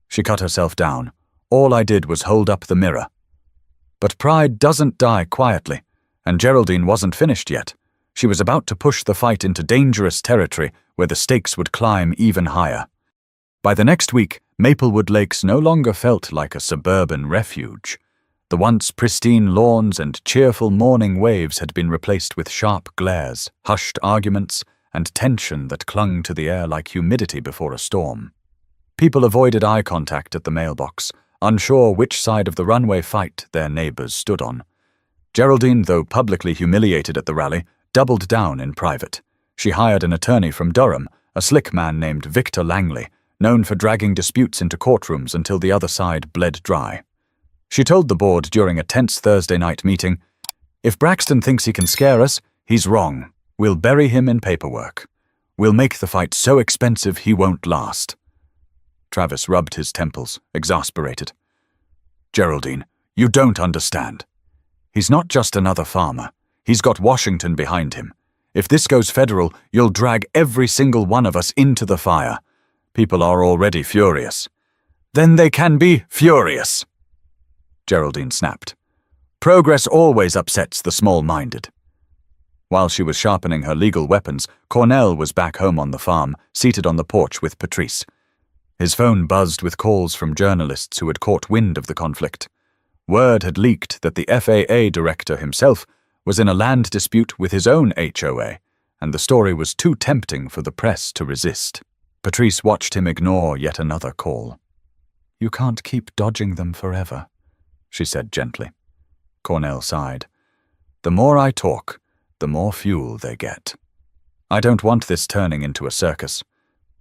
She cut herself down. "All I did was hold up the mirror." But pride doesn't die quietly, and Geraldine wasn't finished yet. She was about to push the fight into dangerous territory where the stakes would climb even higher. By the next week, Maplewood Lakes no longer felt like a suburban refuge. The once pristine lawns and cheerful morning waves had been replaced with sharp glares, hushed arguments, and tension that clung to the air like humidity before a storm. People avoided eye contact at the mailbox, unsure which side of the runway fight their neighbors stood on. Geraldine, though publicly humiliated at the rally, doubled down in private. She hired an attorney from Durham, a slick man named Victor Langley, known for dragging disputes into courtrooms until the other side bled dry. She told the board during a tense Thursday night meeting, "If Braxton thinks he can scare us, he's wrong. We'll bury him in paperwork. We'll make the fight so expensive he won't last." Travis rubbed his temples, exasperated. Geraldine, you don't understand. He's not just another farmer. He's got Washington behind him. If this goes federal, you'll drag every single one of us into the fire. People are already furious. Then they can be furious. Geraldine snapped. Progress always upsets the small-minded. While she was sharpening her legal weapons, Cornell was back home on the farm, seated on the porch with Patrice. His phone buzzed with calls from journalists who had caught wind of the conflict. Word had leaked that the FAA director himself was in a land dispute with his own HOA, and the story was too tempting for the press to resist. Patrice watched him ignore yet another call. You can't keep dodging them forever, she said gently. Cornell sighed. The more I talk, the more fuel they get. I don't want this turning into a circus.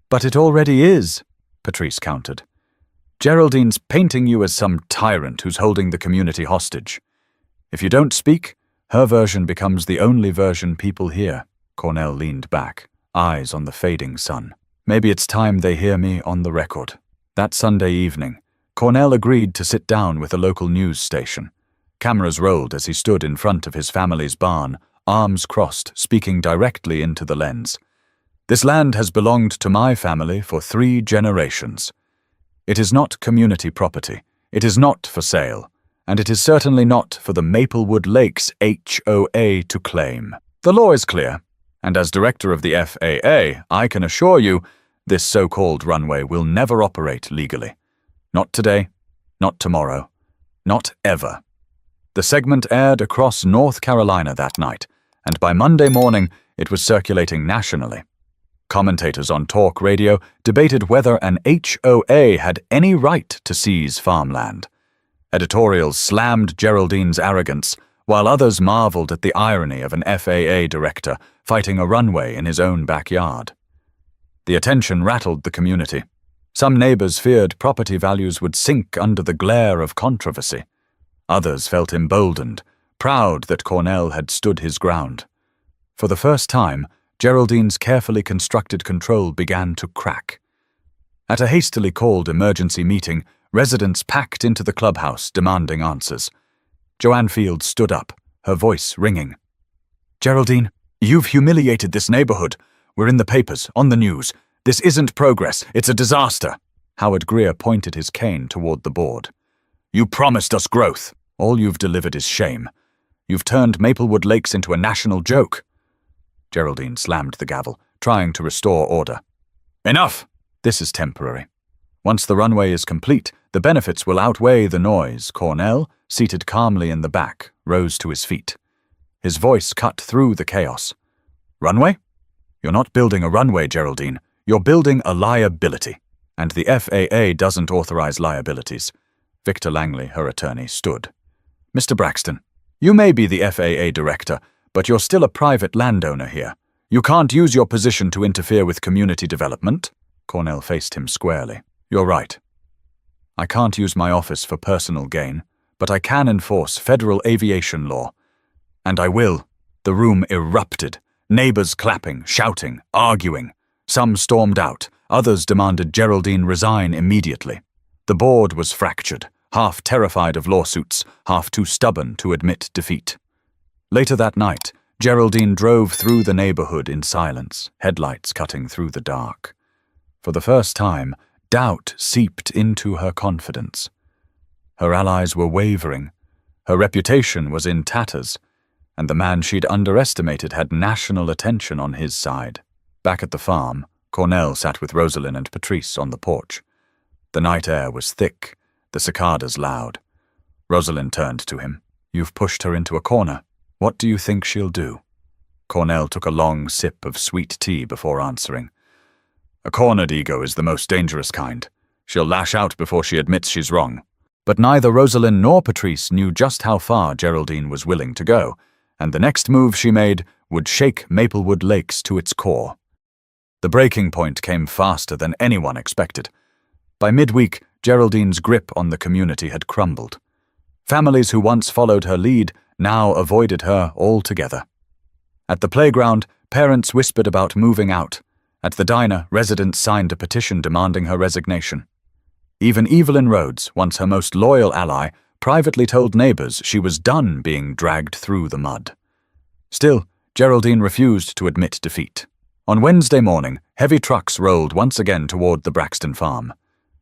But it already is, Patrice countered. Geraldine's painting you as some tyrant who's holding the community hostage. If you don't speak, her version becomes the only version people hear. Cornell leaned back, eyes on the fading sun. Maybe it's time they hear me on the record. That Sunday evening, Cornell agreed to sit down with a local news station. Cameras rolled as he stood in front of his family's barn, arms crossed, speaking directly into the lens. This land has belonged to my family for 3 generations. It is not community property. It is not for sale. And it is certainly not for the Maplewood Lakes HOA to claim. The law is clear, and as director of the FAA, I can assure you this so-called runway will never operate legally. Not today, not tomorrow, not ever. The segment aired across North Carolina that night, and by Monday morning it was circulating nationally. Commentators on talk radio debated whether an HOA had any right to seize farmland. Editorials slammed Geraldine's arrogance, while others marveled at the irony of an FAA director fighting a runway in his own backyard. The attention rattled the community. Some neighbors feared property values would sink under the glare of controversy. Others felt emboldened, proud that Cornell had stood his ground. For the first time, Geraldine's carefully constructed control began to crack. At a hastily called emergency meeting, residents packed into the clubhouse demanding answers. Joanne Field stood up, her voice ringing. Geraldine, you've humiliated this neighborhood. We're in the papers, on the news. This isn't progress, it's a disaster. Howard Greer pointed his cane toward the board. You promised us growth. All you've delivered is shame. You've turned Maplewood Lakes into a national joke. Geraldine slammed the gavel, trying to restore order. Enough! This is temporary. Once the runway is complete, the benefits will outweigh the noise. Cornell, seated calmly in the back, rose to his feet. His voice cut through the chaos. Runway? You're not building a runway, Geraldine. You're building a liability. And the FAA doesn't authorize liabilities. Victor Langley, her attorney, stood. Mr. Braxton, you may be the FAA director, but you're still a private landowner here. You can't use your position to interfere with community development. Cornell faced him squarely. You're right. I can't use my office for personal gain, but I can enforce federal aviation law. And I will. The room erupted. Neighbors clapping, shouting, arguing. Some stormed out. Others demanded Geraldine resign immediately. The board was fractured, half terrified of lawsuits, half too stubborn to admit defeat. Later that night, Geraldine drove through the neighborhood in silence, headlights cutting through the dark. For the first time, doubt seeped into her confidence. Her allies were wavering. Her reputation was in tatters, and the man she'd underestimated had national attention on his side. Back at the farm, Cornell sat with Rosalind and Patrice on the porch. The night air was thick, the cicadas loud. Rosalind turned to him. You've pushed her into a corner. What do you think she'll do? Cornell took a long sip of sweet tea before answering. A cornered ego is the most dangerous kind. She'll lash out before she admits she's wrong. But neither Rosalind nor Patrice knew just how far Geraldine was willing to go, and the next move she made would shake Maplewood Lakes to its core. The breaking point came faster than anyone expected. By midweek, Geraldine's grip on the community had crumbled. Families who once followed her lead now avoided her altogether. At the playground, parents whispered about moving out. At the diner, residents signed a petition demanding her resignation. Even Evelyn Rhodes, once her most loyal ally, privately told neighbors she was done being dragged through the mud. Still, Geraldine refused to admit defeat. On Wednesday morning, heavy trucks rolled once again toward the Braxton farm.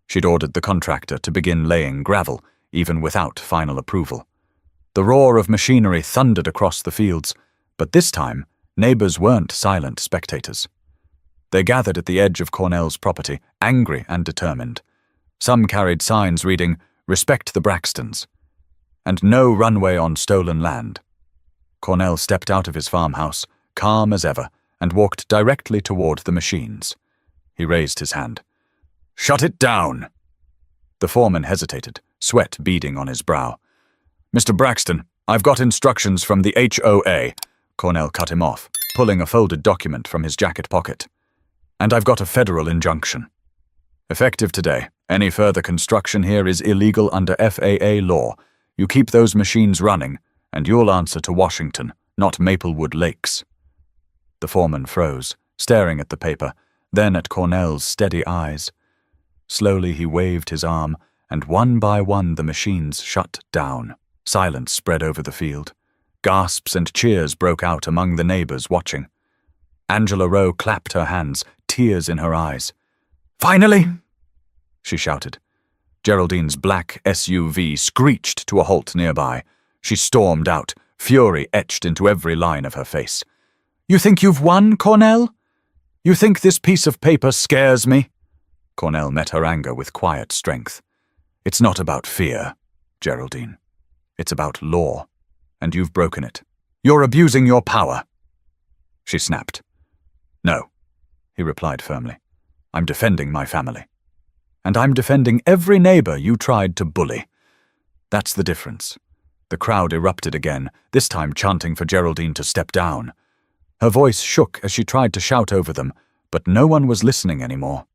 She'd ordered the contractor to begin laying gravel, even without final approval. The roar of machinery thundered across the fields, but this time, neighbors weren't silent spectators. They gathered at the edge of Cornell's property, angry and determined. Some carried signs reading, "Respect the Braxtons," and "No runway on stolen land." Cornell stepped out of his farmhouse, calm as ever, and walked directly toward the machines. He raised his hand. "Shut it down!" The foreman hesitated, sweat beading on his brow. "Mr. Braxton, I've got instructions from the HOA," Cornell cut him off, pulling a folded document from his jacket pocket. "And I've got a federal injunction. Effective today, any further construction here is illegal under FAA law. You keep those machines running, and you'll answer to Washington, not Maplewood Lakes." The foreman froze, staring at the paper, then at Cornell's steady eyes. Slowly he waved his arm, and one by one the machines shut down. Silence spread over the field. Gasps and cheers broke out among the neighbors watching. Angela Rowe clapped her hands, tears in her eyes. "Finally!" she shouted. Geraldine's black SUV screeched to a halt nearby. She stormed out, fury etched into every line of her face. "You think you've won, Cornell? You think this piece of paper scares me?" Cornell met her anger with quiet strength. "It's not about fear, Geraldine. It's about law, and you've broken it. You're abusing your power." She snapped. "No," he replied firmly. "I'm defending my family. And I'm defending every neighbor you tried to bully. That's the difference." The crowd erupted again, this time chanting for Geraldine to step down. Her voice shook as she tried to shout over them, but no one was listening anymore.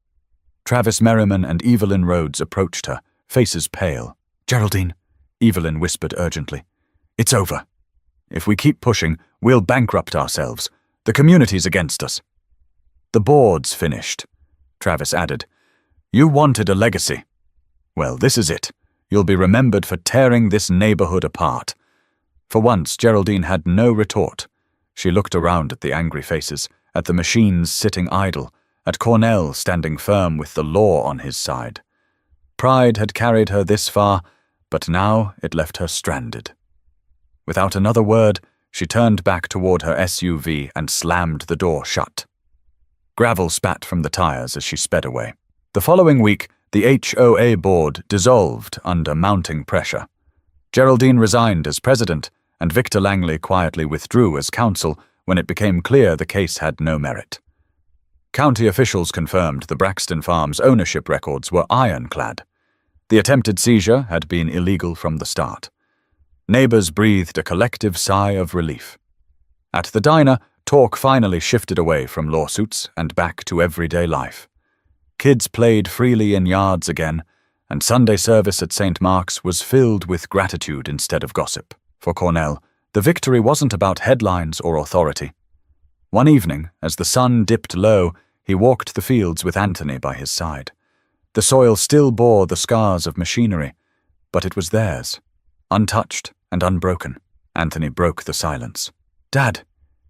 Travis Merriman and Evelyn Rhodes approached her, faces pale. "Geraldine," Evelyn whispered urgently, "it's over. If we keep pushing, we'll bankrupt ourselves. The community's against us." "The board's finished," Travis added. "You wanted a legacy. Well, this is it. You'll be remembered for tearing this neighborhood apart." For once, Geraldine had no retort. She looked around at the angry faces, at the machines sitting idle, at Cornell standing firm with the law on his side. Pride had carried her this far, but now it left her stranded. Without another word, she turned back toward her SUV and slammed the door shut. Gravel spat from the tires as she sped away. The following week, the HOA board dissolved under mounting pressure. Geraldine resigned as president, and Victor Langley quietly withdrew as counsel when it became clear the case had no merit. County officials confirmed the Braxton Farm's ownership records were ironclad. The attempted seizure had been illegal from the start. Neighbors breathed a collective sigh of relief. At the diner, talk finally shifted away from lawsuits and back to everyday life. Kids played freely in yards again, and Sunday service at St. Mark's was filled with gratitude instead of gossip. For Cornell, the victory wasn't about headlines or authority. One evening, as the sun dipped low, he walked the fields with Anthony by his side. The soil still bore the scars of machinery, but it was theirs, untouched and unbroken. Anthony broke the silence. "Dad,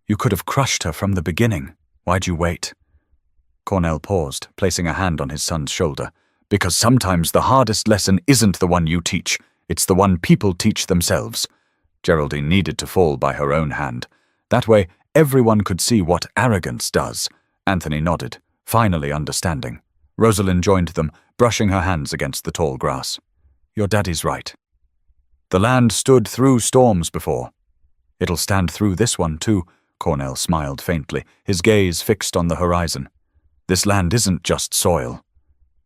you could have crushed her from the beginning. Why'd you wait?" Cornell paused, placing a hand on his son's shoulder. "Because sometimes the hardest lesson isn't the one you teach, it's the one people teach themselves." Geraldine needed to fall by her own hand. That way, everyone could see what arrogance does. Anthony nodded, finally understanding. Rosalind joined them, brushing her hands against the tall grass. "Your daddy's right. The land stood through storms before. It'll stand through this one, too." Cornell smiled faintly, his gaze fixed on the horizon. "This land isn't just soil.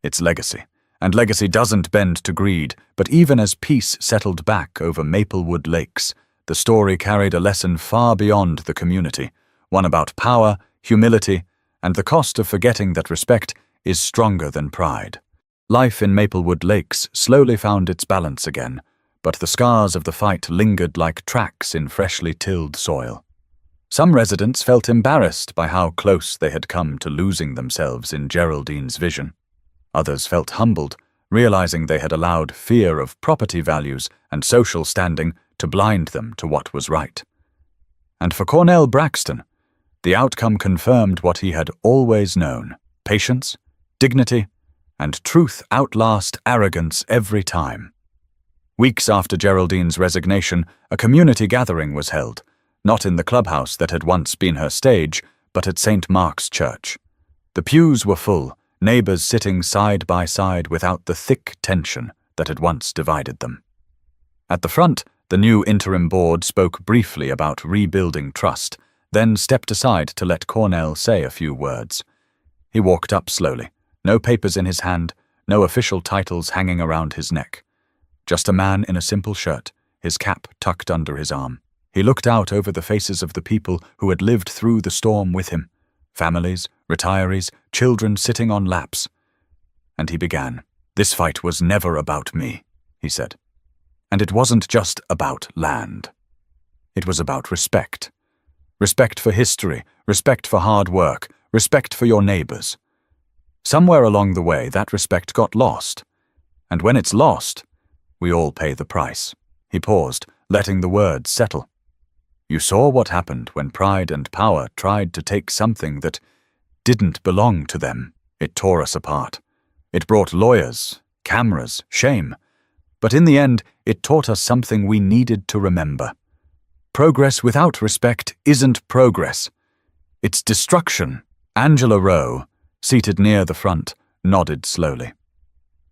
It's legacy. And legacy doesn't bend to greed, but even as peace settled back over Maplewood Lakes, the story carried a lesson far beyond the community, one about power, humility, and the cost of forgetting that respect is stronger than pride. Life in Maplewood Lakes slowly found its balance again, but the scars of the fight lingered like tracks in freshly tilled soil. Some residents felt embarrassed by how close they had come to losing themselves in Geraldine's vision. Others felt humbled, realizing they had allowed fear of property values and social standing to blind them to what was right. And for Cornell Braxton, the outcome confirmed what he had always known: patience, dignity, and truth outlast arrogance every time. Weeks after Geraldine's resignation, a community gathering was held, not in the clubhouse that had once been her stage, but at St. Mark's Church. The pews were full, neighbors sitting side by side without the thick tension that had once divided them. At the front, the new interim board spoke briefly about rebuilding trust, then stepped aside to let Cornell say a few words. He walked up slowly, no papers in his hand, no official titles hanging around his neck. Just a man in a simple shirt, his cap tucked under his arm. He looked out over the faces of the people who had lived through the storm with him, families, retirees, children sitting on laps. And he began. "This fight was never about me," he said. And it wasn't just about land. It was about respect. Respect for history, respect for hard work, respect for your neighbors. Somewhere along the way, that respect got lost. And when it's lost, we all pay the price. He paused, letting the words settle. You saw what happened when pride and power tried to take something that didn't belong to them. It tore us apart. It brought lawyers, cameras, shame. But in the end, it taught us something we needed to remember. Progress without respect isn't progress. It's destruction. Angela Rowe, seated near the front, nodded slowly.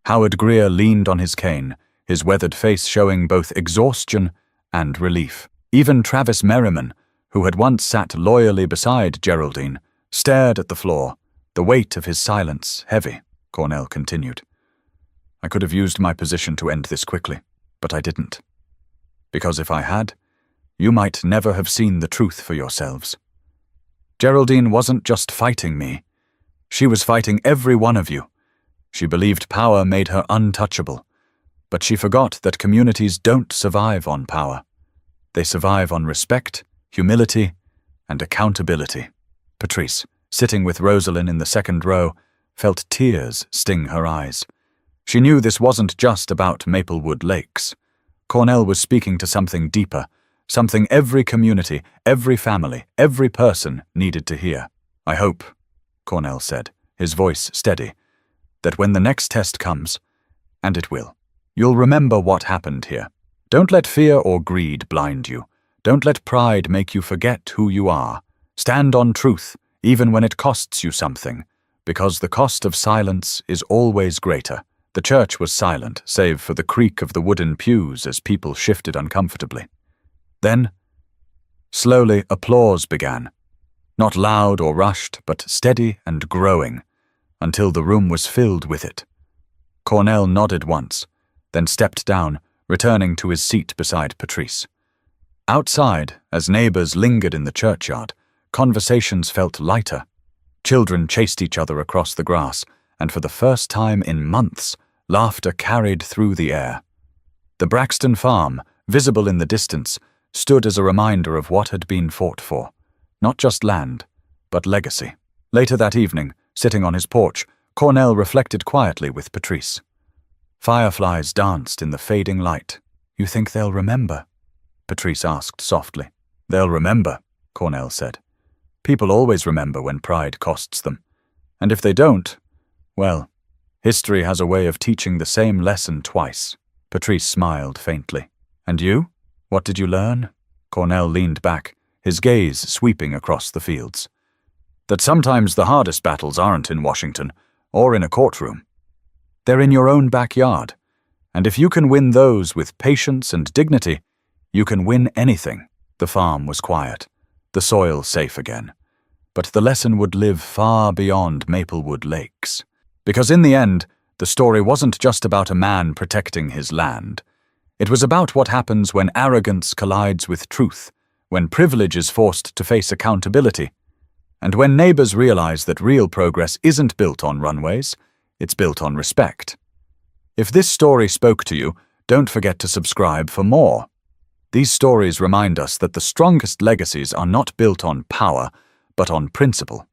Howard Greer leaned on his cane, his weathered face showing both exhaustion and relief. Even Travis Merriman, who had once sat loyally beside Geraldine, stared at the floor, the weight of his silence heavy. Cornell continued. I could have used my position to end this quickly, but I didn't. Because if I had, you might never have seen the truth for yourselves. Geraldine wasn't just fighting me. She was fighting every one of you. She believed power made her untouchable, but she forgot that communities don't survive on power. They survive on respect, humility, and accountability. Patrice, sitting with Rosalind in the second row, felt tears sting her eyes. She knew this wasn't just about Maplewood Lakes. Cornell was speaking to something deeper, something every community, every family, every person needed to hear. I hope, Cornell said, his voice steady, that when the next test comes, and it will, you'll remember what happened here. Don't let fear or greed blind you. Don't let pride make you forget who you are. Stand on truth, even when it costs you something, because the cost of silence is always greater. The church was silent, save for the creak of the wooden pews as people shifted uncomfortably. Then, slowly, applause began. Not loud or rushed, but steady and growing, until the room was filled with it. Cornell nodded once, then stepped down, returning to his seat beside Patrice. Outside, as neighbors lingered in the churchyard, conversations felt lighter. Children chased each other across the grass, and for the first time in months, laughter carried through the air. The Braxton farm, visible in the distance, stood as a reminder of what had been fought for. Not just land, but legacy. Later that evening, sitting on his porch, Cornell reflected quietly with Patrice. Fireflies danced in the fading light. You think they'll remember? Patrice asked softly. They'll remember, Cornell said. People always remember when pride costs them. And if they don't, well, history has a way of teaching the same lesson twice. Patrice smiled faintly. And you? What did you learn? Cornell leaned back, his gaze sweeping across the fields. That sometimes the hardest battles aren't in Washington or in a courtroom. They're in your own backyard, and if you can win those with patience and dignity, you can win anything. The farm was quiet, the soil safe again, but the lesson would live far beyond Maplewood Lakes. Because in the end, the story wasn't just about a man protecting his land. It was about what happens when arrogance collides with truth, when privilege is forced to face accountability, and when neighbors realize that real progress isn't built on runways, it's built on respect. If this story spoke to you, don't forget to subscribe for more. These stories remind us that the strongest legacies are not built on power, but on principle.